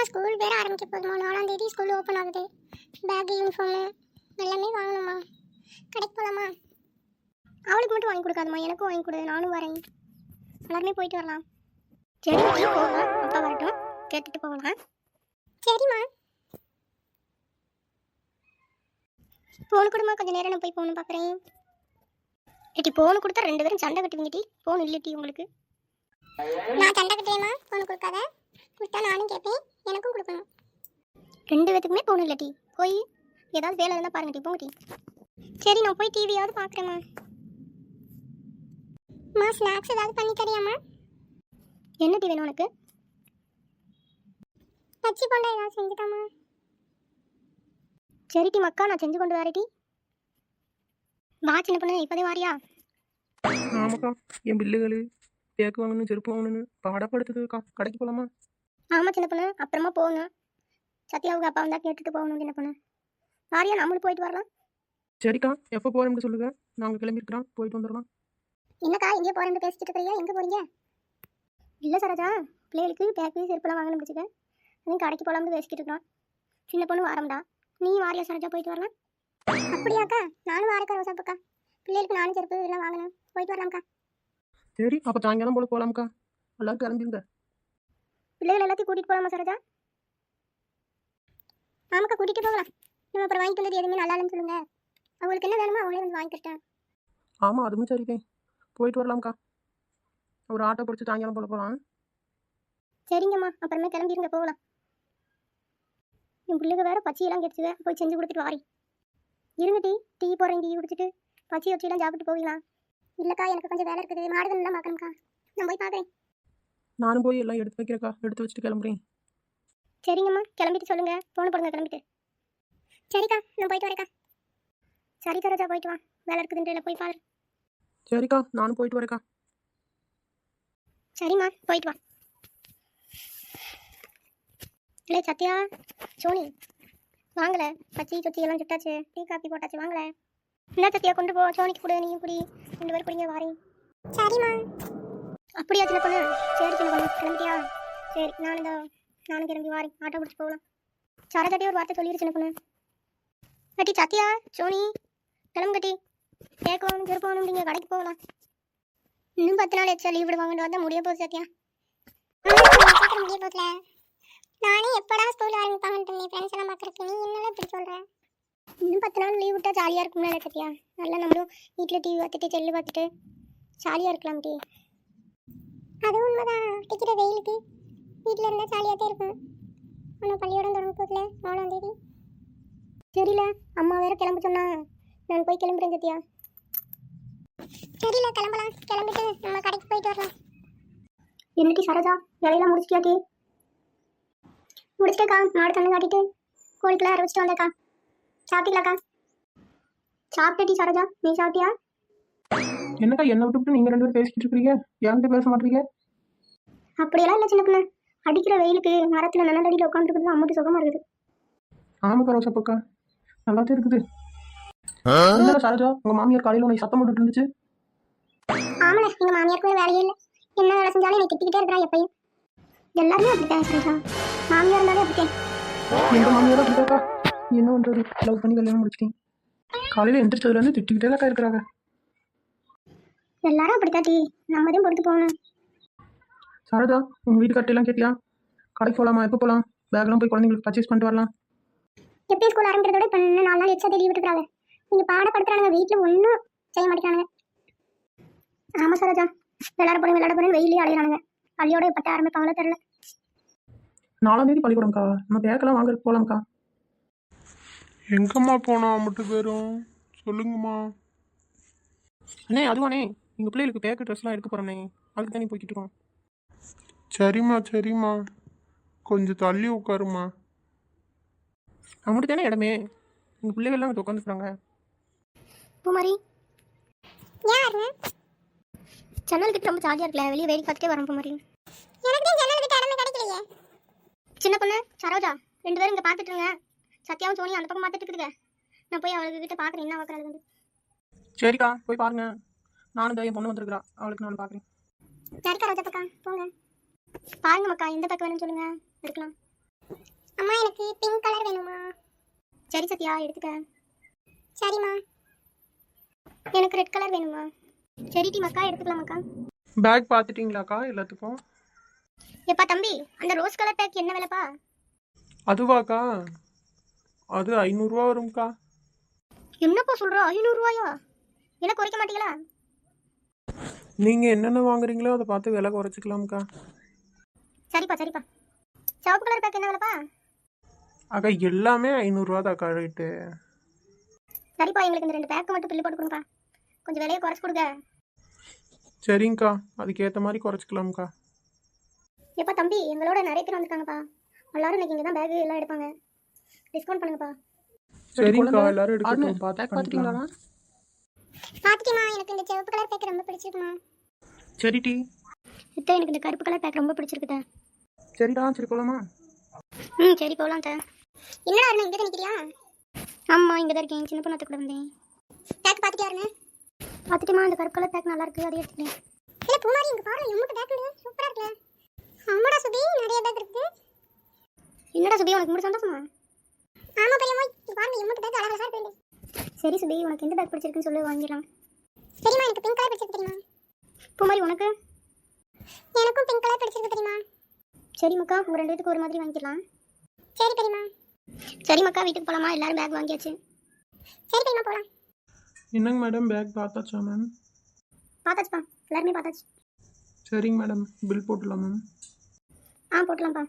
School வேறு ஆரம்பிக்க போதுமா? 4ஆம் தேதி ஸ்கூல் ஓப்பன் ஆகுது. பேக், யூனிஃபார்மு எல்லாமே வாங்கணுமா? கடைக்கு போகலாமா? அவளுக்கு மட்டும் வாங்கி கொடுக்காதம்மா, எனக்கும் வாங்கி கொடு, நானும் வரேன். எல்லாருமே போயிட்டு வரலாம். சரி போகலாம், அப்பா வரட்டும், கேட்டுட்டு போகலாம். சரிம்மா. போன கொடுமா, கொஞ்சம் நேரம் நான் போய் போகணும் பார்க்குறேன். ஏட்டி போன கொடுத்தா 2 பேரும் சண்டை கட்டுவீங்க டி. போன் இல்லட்டி உங்களுக்கு? நான் சண்டை கட்டுவேம்மா, போன் கொடுக்காத. கொடுத்தா நானும் கேட்பேன், எனக்கும் கொடுக்கணும். 2 பேத்துக்குமே போன் இல்லட்டி. போய் ஏதாவது வேலை இருந்தால் பாருங்க டி, போங்க டி. சரி நான் போய் டிவியாவது பார்க்குறேம்மா. அம்மா ஸ்நாக்ஸ் ஏதாவது பண்ணி தரியாம்மா? என்ன டி வேணும் உனக்கு? பச்சி போண்டா ஏதாவது செஞ்சுட்டாமா? சரி டி மக்கா, நான் செஞ்சு கொண்டு வரேன் டி. வா சின்ன பொண்ணு, இப்போதே வாரியா? ஆமாக்கா, என் பில்லுகள் பேக்கு வாங்கணும், செருப்பு வாங்கணும்னு பாடப்படுத்துதுக்கா. கடைக்கு போகலாமா? ஆமாம் சின்ன பொண்ணு, அப்புறமா போகணும். சத்யாவுக்கு அப்பா வந்தால் கேட்டுட்டு போகணும் சின்ன பொண்ணு. வாரியா, நம்மளும் போயிட்டு வரலாம். சரிக்கா, எப்போ போகிறோம்னு சொல்லுங்க, நாங்கள் கிளம்பிருக்கிறோம், போயிட்டு வந்துடலாம். என்னக்கா இங்கே போகிறேன்னு பேசிட்டு இருக்கிறீங்க? எங்கே போகிறீங்க? இல்லை சரோஜா, பிள்ளைகளுக்கு பேக்கு செருப்புலாம் வாங்கணும் பிடிச்சிக்க, அதுவும் கடைக்கு போகலாம்னு பேசிக்கிட்டு இருக்கிறோம். சின்ன பொண்ணு வாரம்டா, நீ வாரியா சரோஜா? போயிட்டு வரலாம். அப்படியாக்கா? நானும் வாரக்கா ரோசாப்பக்கா, பிள்ளைகளுக்கு நானும் செருப்பு இதெல்லாம் வாங்கணும், போயிட்டு வரலாம்க்கா. சரி, அப்போ சாயங்காலம் போல போகலாம்க்கா, எல்லாரும் கிளம்பிடுங்க. பிள்ளைகள் எல்லாத்தையும் கூட்டிகிட்டு போகலாமா சரோஜா? ஆமாக்கா கூட்டிகிட்டு போகலாம். நம்ம அப்புறம் வாங்கிட்டு வந்தது எதுவுமே நல்லா இல்லைன்னு சொல்லுங்க. அவங்களுக்கு என்ன வேணுமோ அவங்களே வந்து வாங்கிக்கிட்டேன். ஆமாம், அதுவும் சரிதான், போயிட்டு வரலாம்க்கா. ஒரு ஆட்டோ பிடிச்சி சாயங்காலம் போல போகலாம். சரிங்கம்மா, அப்புறமே கிளம்பிடுங்க, போகலாம். என் பிள்ளைங்க வேறு பச்சையெல்லாம் கெடுச்சுங்க, போய் செஞ்சு கொடுத்துட்டு வாரி. இருங்க டீ, டீ போடுறேன், டீ குடிச்சிட்டு பச்சை வச்சியெல்லாம் சாப்பிட்டு போவீங்களா? இல்லைக்கா, எனக்கு கொஞ்சம் வேலை இருக்குது, மாடுகள்லாம் பார்க்கணும்க்கா, நான் போய் பார்க்குறேன். நானும் போய் எல்லாம் எடுத்து வைக்கிறேக்கா, எடுத்து வச்சுட்டு கிளம்புறேன். சரிங்கம்மா, கிளம்பிட்டு சொல்லுங்க, போன போடுங்க கிளம்பிட்டு. சரிக்கா, நான் போயிட்டு வரேக்கா. சரி சரோஜா, போயிட்டு வா, வேலை இருக்குதுன்ற போய் பாரு. சரிக்கா, நானும் போயிட்டு வரேக்கா. சரிம்மா, போயிட்டு வா. இல்லை சத்யா, சோனி வாங்கலை, பச்சை சொச்சி எல்லாம் சுட்டாச்சு, டீ காப்பி போட்டாச்சு, வாங்கலை. என்ன சத்யா, கொண்டு போ, சோனிக்கு கொடு, நீயும் குடி, 2 பேரும் குடிங்க, வாரேன். சரிம்மா. அப்படியா சின்ன பொண்ணு? சரி சின்ன பொண்ணு, கிளம்பிட்டியா? சரி, நானும் கிளம்பி வாரேன், ஆட்டோ பிடிச்சி போகலாம். சரதாட்டி ஒரு வார்த்தை சொல்லிடு சின்ன பொண்ணு. கட்டி சத்யா, சோனி கிளம்பு கட்டி, கேட்க வாங்கணும், செருப்பு வாங்கணும், நீங்கள் கடைக்கு போகலாம். இன்னும் 10 நாள் எச்சா லீவ் விடுவாங்கன்னு வந்தால் முடிய போகுது சத்யா. முடிய போகல, நானே எப்படா ஸ்கூல் ஆரம்பிப்பாங்கன்ட்டு நீ ஃப்ரெண்ட்ஸ் எல்லாம் பார்க்குறக்கு, நீ என்னெல்லாம் இப்படி சொல்கிற? இன்னும் 10 நாள் லீவ் விட்டால் ஜாலியாக இருக்கும்ல சத்யா. நல்லா நம்மளும் வீட்டில் டிவி பார்த்துட்டு செல்லு பார்த்துட்டு ஜாலியாக இருக்கலாம் டி. அது உண்மைதான், அடிக்கிற வெயிலுக்கு வீட்டில் இருந்தால் ஜாலியாக தான் இருக்கும். ஆனால் பள்ளியோடம் தொடங்க போதில்ல 4ஆம் தேதி. தெரியல, அம்மா வேறு கிளம்ப சொன்னா, நான் போய் கிளம்புறேன் சத்யா. தெரியல, கிளம்பலாம், கிளம்பிட்டு நம்ம கடைக்கு போயிட்டு வரலாம். என்னடி சரோஜா, வேலையெல்லாம் முடிச்சிட்டியாட்டி? முடிச்சிட்டேக்கா, மாடு கண்ணு காட்டிட்டு கோழிக்கெல்லாம் அரைச்சிட்டு வந்தேக்கா. சாப்பிட்டீங்களாக்கா? சாப்பிட்டேட்டி சரோஜா, நீ சாப்பிட்டியா? என்னக்கா, என்னை விட்டுவிட்டு நீங்கள் 2 பேரும் பேசிக்கிட்டு இருக்கிறீங்க, என்கிட்ட பேச மாட்டீங்க? அப்படியெல்லாம் இல்லை சின்ன பொண்ணு, அடிக்கிற வெயிலுக்கு மரத்தில் நல்ல அடியில் உட்காந்துருக்குறது அம்மட்டு சுகமாக இருக்குது. ஆமாக்கா ரோசாப்பக்கா, நல்லா தான் இருக்குது. என்ன சரோஜா, உங்கள் மாமியார் காலையில் உனக்கு சத்தம் போட்டுட்டு இருந்துச்சு? ஆமாண்ணே, எங்கள் மாமியாருக்குமே வேலையே இல்லை, என்ன வேலை செஞ்சாலும் என்னை திட்டிக்கிட்டே இருக்கிறா எப்பயும். எல்லாருமே அப்படித்தான் சரோஜா, மாமியார் இருந்தாலே அப்படித்தான். எங்கள் மாமியார் அப்படிதாக்கா, என்ன பண்ணுறது, லவ் பண்ணி கல்யாணம் முடிச்சிட்டேன். காலையில் எந்திரிச்சதுலேருந்து திட்டிக்கிட்டே தாக்கா இருக்கிறாங்க. எல்லாரும் அப்படித்தான் டி, நம்ம தான் பொறுத்து போகணும். சரோஜா, உங்கள் வீட்டுக்கார்ட்டெல்லாம் கேட்டியா? கடைக்கு போகலாமா, எப்போ போகலாம்? பேக்லாம் போய் குழந்தைங்களுக்கு பர்ச்சேஸ் பண்ணிட்டு வரலாம். எப்பயும் ஸ்கூல் ஆரம்பிக்கிறதோட இப்போ இன்னும் 4 நாள் எக்ஸ்ட்ரா லீவ் விட்டுக்கிறாங்க. நீங்கள் பாடப்படுத்துறாங்க, வீட்டில் ஒன்றும் செய்ய மாட்டேங்கிறாங்க. ஆமாம் சரோஜா, விளையாட போகிறேன் வெயிலே அடையிறானுங்க. பள்ளியோட எப்போ ஆரம்பிப்பாங்களோ தெரியல. 4ஆம் தேதி பள்ளிக்கூடம்க்கா, நம்ம பேக்கெல்லாம் வாங்க போகலாம்க்கா. எங்கம்மா போனோம் மட்டும் பேரும் சொல்லுங்கம்மா. அண்ணே, அதுவானே எங்கள் பிள்ளைகளுக்கு பேக்கு ட்ரெஸ்லாம் எடுக்க போகிறோண்ணே, அதுக்கு தானே போய்கிட்டு இருக்கோம். சரிம்மா, கொஞ்சம் தள்ளி உட்காருமா. அவங்கள்ட்ட தானே இடமே, எங்கள் பிள்ளைகள்லாம் அங்கே உட்காந்துருக்குறாங்க. பூமாரி யாருங்க? ஜன்னல் கிட்ட ரொம்ப ஜாலியாக இருக்கல, வெளியே வேடி பார்த்துட்டே வரோம் பூமாரி. எனக்கு ஜன்னல் கிட்ட இடமே கிடைக்கலையே. சின்ன பொண்ணு சரோஜா 2 பேரும் இங்கே பார்த்துட்டு இருங்க, சத்யாவும் சோனி அந்த பக்கம் பார்த்துட்டு இருக்குதுங்க. நான் போய் அவளுக்கு கிட்ட பார்க்குறேன், என்ன பார்க்குறது வந்து. சரிக்கா, போய் பாருங்க, நானும் தான் என் பொண்ணு வந்துருக்குறா, அவளுக்கு நான் பார்க்குறேன். சரிக்கா ரோஜா பக்கா, போங்க பாருங்க மக்கா, எந்த பக்கம் வேணும்னு சொல்லுங்க, இருக்கலாம். அம்மா எனக்கு பிங்க் கலர் வேணுமா? சரி சத்யா எடுத்துக்க. சரிம்மா. எனக்கு ரெட் கலர் வேணுமா? சரி டி மக்கா எடுத்துக்கலாமாக்கா? பேக் பார்த்துட்டிங்களாக்கா எல்லாத்துக்கும்? எப்பா தம்பி அந்த ரோஸ் கலர் பேக் என்ன விலைப்பா? அதுவாக்கா? அது 500 வரும்க்கா. என்னப்பா சொல்ற 500 ரூபாயா? என்ன குறைக்க மாட்டீங்களா? நீங்கள் என்னென்ன வாங்குறீங்களோ அதை பார்த்து விலை குறைச்சிக்கலாம்க்கா. சரிப்பா சரிப்பா. சிவப்பு கலர் பேக் என்ன விலைப்பா? அக்கா எல்லாமே 500 தாக்கா ரேட்டு. சரிப்பா எங்களுக்கு இந்த 2 பேக் மட்டும் பில்லு போட்டு கொடுங்கப்பா. கொஞ்சம் விலையை குறைச்சு கொடுங்க. சரிங்கக்கா, அதுக்கேற்ற மாதிரி குறைச்சிக்கலாம்க்கா. எப்பா தம்பி எங்களோட நிறைய பேர் வந்திருக்காங்கப்பா. எல்லாரும் இன்னைக்கு இங்கே தான் பேக் எல்லாம் எடுப்பாங்க. டிஸ்கவுண்ட் பண்ணுங்கப்பா. சரிங்கக்கா, எல்லாரும் எடுக்கட்டும். பார்த்து பார்த்துட்டீங்களா? பார்த்துட்டுமா எனக்கு இந்த சிவப்பு கலர் பேக் ரொம்ப பிடிச்சிருக்குமா. சரி டி. இத்த எனக்கு இந்த கருப்பு கலர் பேக் ரொம்ப பிடிச்சிருக்குதா. சரிடா, சரி போகலாமா? சரி போகலாம் சார். என்னடா அருணா இங்கே தான் நிற்கிறியா? ஆமாம் இங்கே தான் இருக்கேன். சின்ன பொண்ணு கூட வந்தேன். பேக் பார்த்துட்டு யாருன்னு பார்த்துட்டுமா இந்த கருப்பு கலர் பேக் நல்லா இருக்கு, அதை எடுத்துக்கிறேன். இல்லை பூமாரி இங்கே பாரு எம்மட்டு பேக் சூப்பராக இருக்குல்ல. ஆமாடா சுபி நிறைய பேக் இருக்கு. என்னடா சுபி உனக்கு மட்டும் சந்தோஷமா? ஆமாம் பெரியம்மா பாருங்க எம்மட்டு பேக் அழகாக இருக்கு. சரி சுபி உனக்கு எந்த பேக் பிடிச்சிருக்குன்னு சொல்லி வாங்கிடலாம். சரிம்மா எனக்கு பிங்க் கலர் பிடிச்சிருக்கு தெரியுமா? பூமாரி உனக்கு? எனக்கும் பிங்க் கலர் பிடிச்சிருக்கு தெரியுமா? சரி மக்கா உங்கள் 2 பேத்துக்கு ஒரு மாதிரி வாங்கிக்கலாம். சரி பெரியம்மா. சரி மக்கா வீட்டுக்கு போகலாமா? எல்லாரும் பேக் வாங்கியாச்சு. சரி பெரியம்மா போகலாம். என்னங்க மேடம், பேக் பார்த்தாச்சா மேம்? பார்த்தாச்சுப்பா எல்லாருமே பார்த்தாச்சு. சரிங்க மேடம், பில் போட்டுடலாம் மேம். போட்டலாம்ப்பா.